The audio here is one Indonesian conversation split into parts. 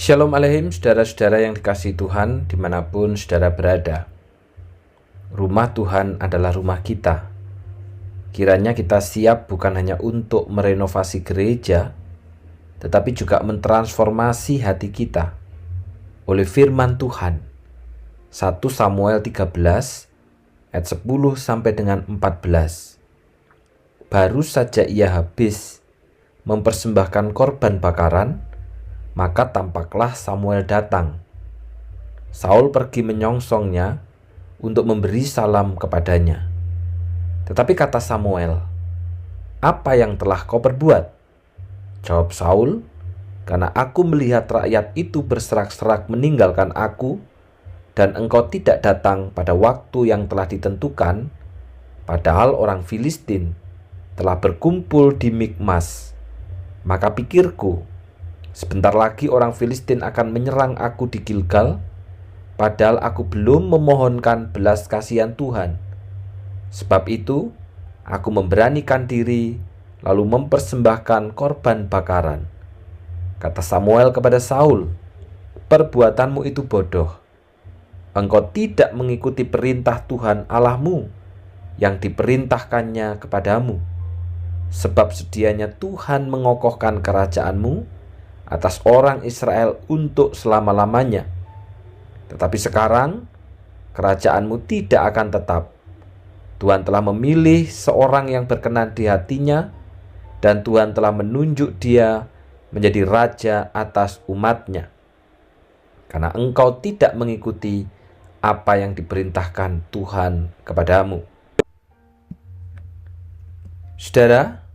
Shalom Aleihim, saudara-saudara yang dikasihi Tuhan dimanapun saudara berada. Rumah Tuhan adalah rumah kita. Kiranya kita siap bukan hanya untuk merenovasi gereja, tetapi juga mentransformasi hati kita oleh firman Tuhan. 1 Samuel 13 ayat 10 sampai dengan 14. Baru saja ia habis mempersembahkan korban bakaran, maka tampaklah Samuel datang. Saul pergi menyongsongnya untuk memberi salam kepadanya. Tetapi kata Samuel, "Apa yang telah kau perbuat?" Jawab Saul, "Karena aku melihat rakyat itu berserak-serak meninggalkan aku, dan engkau tidak datang pada waktu yang telah ditentukan, padahal orang Filistin telah berkumpul di Mikmas. Maka pikirku, sebentar lagi orang Filistin akan menyerang aku di Gilgal, padahal aku belum memohonkan belas kasihan Tuhan. Sebab itu, aku memberanikan diri lalu mempersembahkan korban bakaran." Kata Samuel kepada Saul, "Perbuatanmu itu bodoh. Engkau tidak mengikuti perintah Tuhan Allahmu yang diperintahkannya kepadamu. Sebab sedianya Tuhan mengokohkan kerajaanmu atas orang Israel untuk selama-lamanya. Tetapi sekarang kerajaanmu tidak akan tetap. Tuhan telah memilih seorang yang berkenan di hatinya, dan Tuhan telah menunjuk dia menjadi raja atas umatnya. Karena engkau tidak mengikuti apa yang diperintahkan Tuhan kepadamu." Saudara,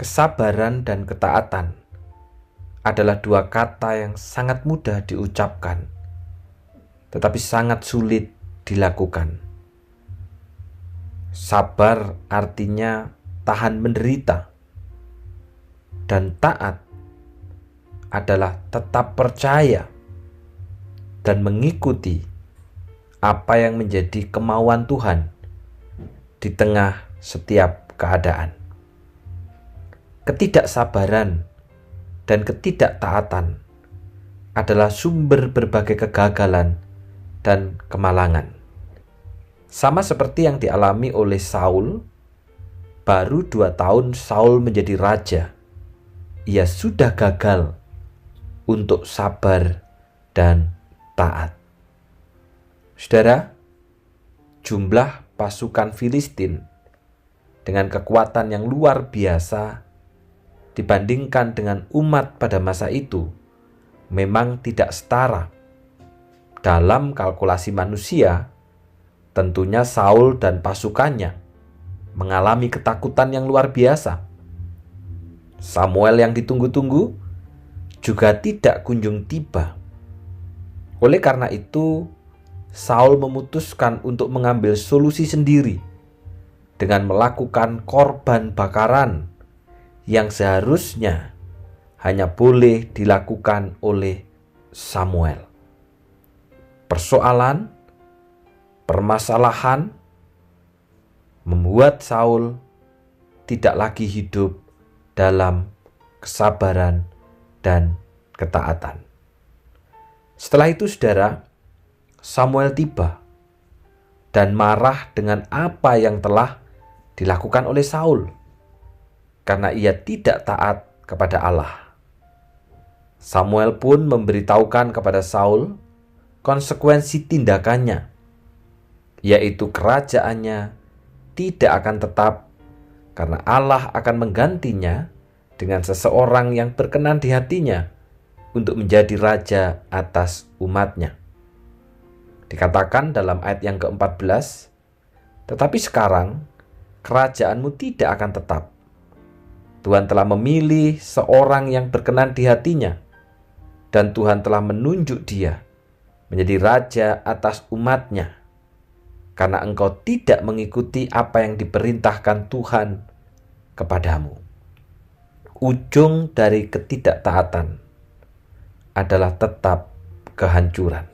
kesabaran dan ketaatan adalah dua kata yang sangat mudah diucapkan, tetapi sangat sulit dilakukan. Sabar artinya tahan menderita, dan taat adalah tetap percaya dan mengikuti apa yang menjadi kemauan Tuhan di tengah setiap keadaan. Ketidaksabaran dan ketidaktaatan adalah sumber berbagai kegagalan dan kemalangan. Sama seperti yang dialami oleh Saul. Baru 2 tahun Saul menjadi raja, ia sudah gagal untuk sabar dan taat. Saudara, jumlah pasukan Filistin dengan kekuatan yang luar biasa dibandingkan dengan umat pada masa itu memang tidak setara. Dalam kalkulasi manusia, tentunya Saul dan pasukannya mengalami ketakutan yang luar biasa. Samuel yang ditunggu-tunggu juga tidak kunjung tiba. Oleh karena itu, Saul memutuskan untuk mengambil solusi sendiri dengan melakukan korban bakaran yang seharusnya hanya boleh dilakukan oleh Samuel. Permasalahan membuat Saul tidak lagi hidup dalam kesabaran dan ketaatan. Setelah itu, saudara, Samuel tiba dan marah dengan apa yang telah dilakukan oleh Saul karena ia tidak taat kepada Allah. Samuel pun memberitahukan kepada Saul konsekuensi tindakannya, yaitu kerajaannya tidak akan tetap karena Allah akan menggantinya dengan seseorang yang berkenan di hatinya untuk menjadi raja atas umatnya. Dikatakan dalam ayat yang ke-14, "Tetapi sekarang kerajaanmu tidak akan tetap. Tuhan telah memilih seorang yang berkenan di hatinya, dan Tuhan telah menunjuk dia menjadi raja atas umatnya, karena engkau tidak mengikuti apa yang diperintahkan Tuhan kepadamu." Ujung dari ketidaktaatan adalah tetap kehancuran.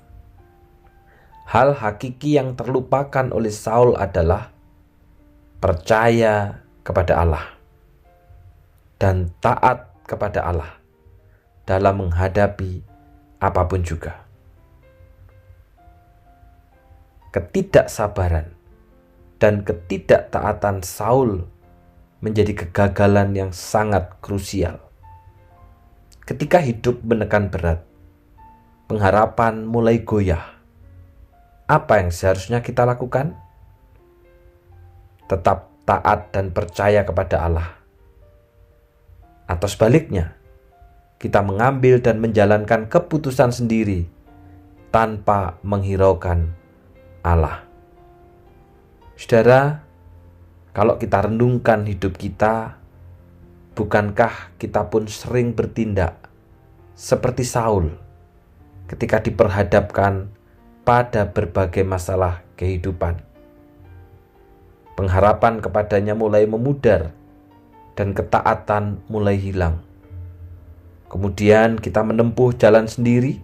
Hal hakiki yang terlupakan oleh Saul adalah percaya kepada Allah dan taat kepada Allah dalam menghadapi apapun juga. Ketidaksabaran dan ketidaktaatan Saul menjadi kegagalan yang sangat krusial. Ketika hidup menekan berat, pengharapan mulai goyah. Apa yang seharusnya kita lakukan? Tetap taat dan percaya kepada Allah. Atau sebaliknya, kita mengambil dan menjalankan keputusan sendiri tanpa menghiraukan Allah. Saudara, kalau kita renungkan hidup kita, bukankah kita pun sering bertindak seperti Saul ketika diperhadapkan pada berbagai masalah kehidupan? Pengharapan kepadanya mulai memudar dan ketaatan mulai hilang. Kemudian kita menempuh jalan sendiri,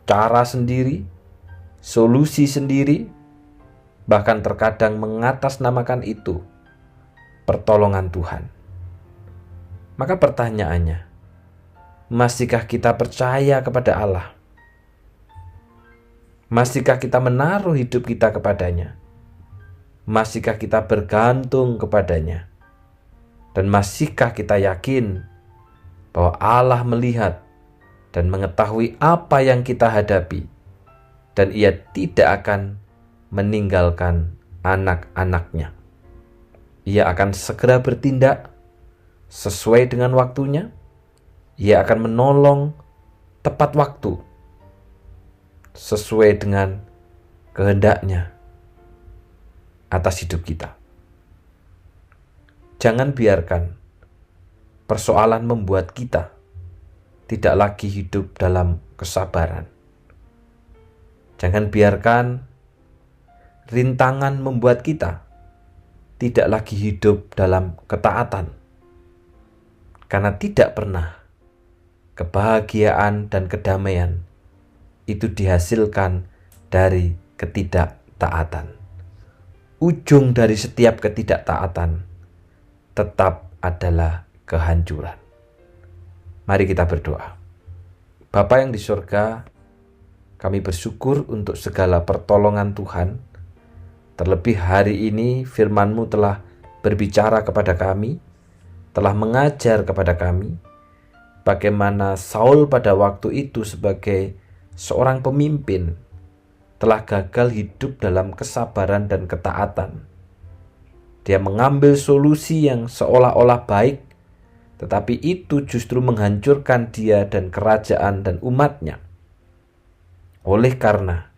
cara sendiri, solusi sendiri, bahkan terkadang mengatasnamakan itu pertolongan Tuhan. Maka pertanyaannya, masihkah kita percaya kepada Allah? Masihkah kita menaruh hidup kita kepadanya? Masihkah kita bergantung kepadanya? Dan masihkah kita yakin bahwa Allah melihat dan mengetahui apa yang kita hadapi, dan Ia tidak akan meninggalkan anak-anaknya? Ia akan segera bertindak sesuai dengan waktunya. Ia akan menolong tepat waktu sesuai dengan kehendaknya atas hidup kita. Jangan biarkan persoalan membuat kita tidak lagi hidup dalam kesabaran. Jangan biarkan rintangan membuat kita tidak lagi hidup dalam ketaatan. Karena tidak pernah kebahagiaan dan kedamaian itu dihasilkan dari ketidaktaatan. Ujung dari setiap ketidaktaatan tetap adalah kehancuran. Mari kita berdoa. Bapa yang di surga, kami bersyukur untuk segala pertolongan Tuhan. Terlebih hari ini firman-Mu telah berbicara kepada kami, telah mengajar kepada kami, bagaimana Saul pada waktu itu sebagai seorang pemimpin telah gagal hidup dalam kesabaran dan ketaatan. Dia mengambil solusi yang seolah-olah baik, tetapi itu justru menghancurkan dia dan kerajaan dan umatnya. Oleh karena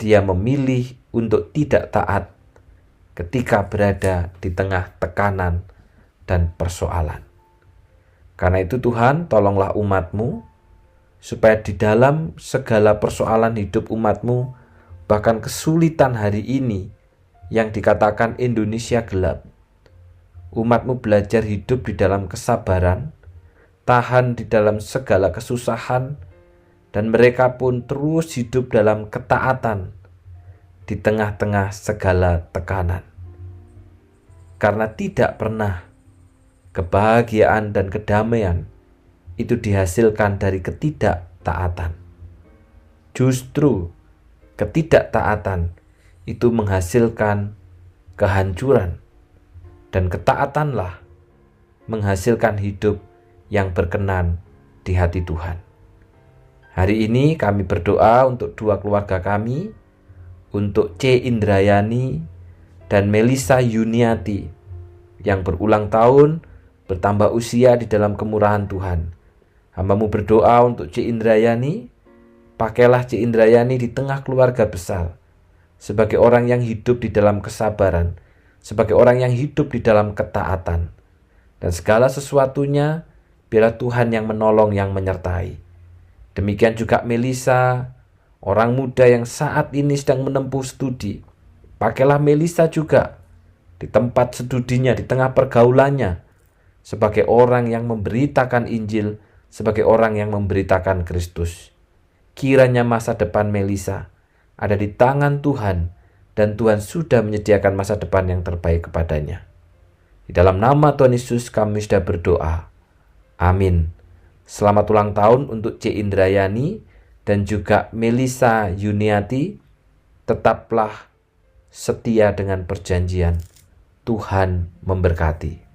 dia memilih untuk tidak taat ketika berada di tengah tekanan dan persoalan. Karena itu Tuhan, tolonglah umat-Mu, supaya di dalam segala persoalan hidup umat-Mu, bahkan kesulitan hari ini yang dikatakan Indonesia gelap, umat-Mu belajar hidup di dalam kesabaran, tahan di dalam segala kesusahan, dan mereka pun terus hidup dalam ketaatan di tengah-tengah segala tekanan. Karena tidak pernah kebahagiaan dan kedamaian itu dihasilkan dari ketidaktaatan. Justru ketidaktaatan itu menghasilkan kehancuran, dan ketaatanlah menghasilkan hidup yang berkenan di hati Tuhan. Hari ini kami berdoa untuk dua keluarga kami, untuk C. Indrayani dan Melisa Yuniati yang berulang tahun bertambah usia di dalam kemurahan Tuhan. Hamba-Mu berdoa untuk C. Indrayani, pakailah C. Indrayani di tengah keluarga besar, sebagai orang yang hidup di dalam kesabaran, sebagai orang yang hidup di dalam ketaatan. Dan segala sesuatunya, biarlah Tuhan yang menolong, yang menyertai. Demikian juga Melisa, orang muda yang saat ini sedang menempuh studi. Pakailah Melisa juga di tempat studinya, di tengah pergaulannya, sebagai orang yang memberitakan Injil, sebagai orang yang memberitakan Kristus. Kiranya masa depan Melisa ada di tangan Tuhan, dan Tuhan sudah menyediakan masa depan yang terbaik kepadanya. Di dalam nama Tuhan Yesus kami sudah berdoa. Amin. Selamat ulang tahun untuk C. Indrayani dan juga Melisa Yuniati. Tetaplah setia dengan perjanjian. Tuhan memberkati.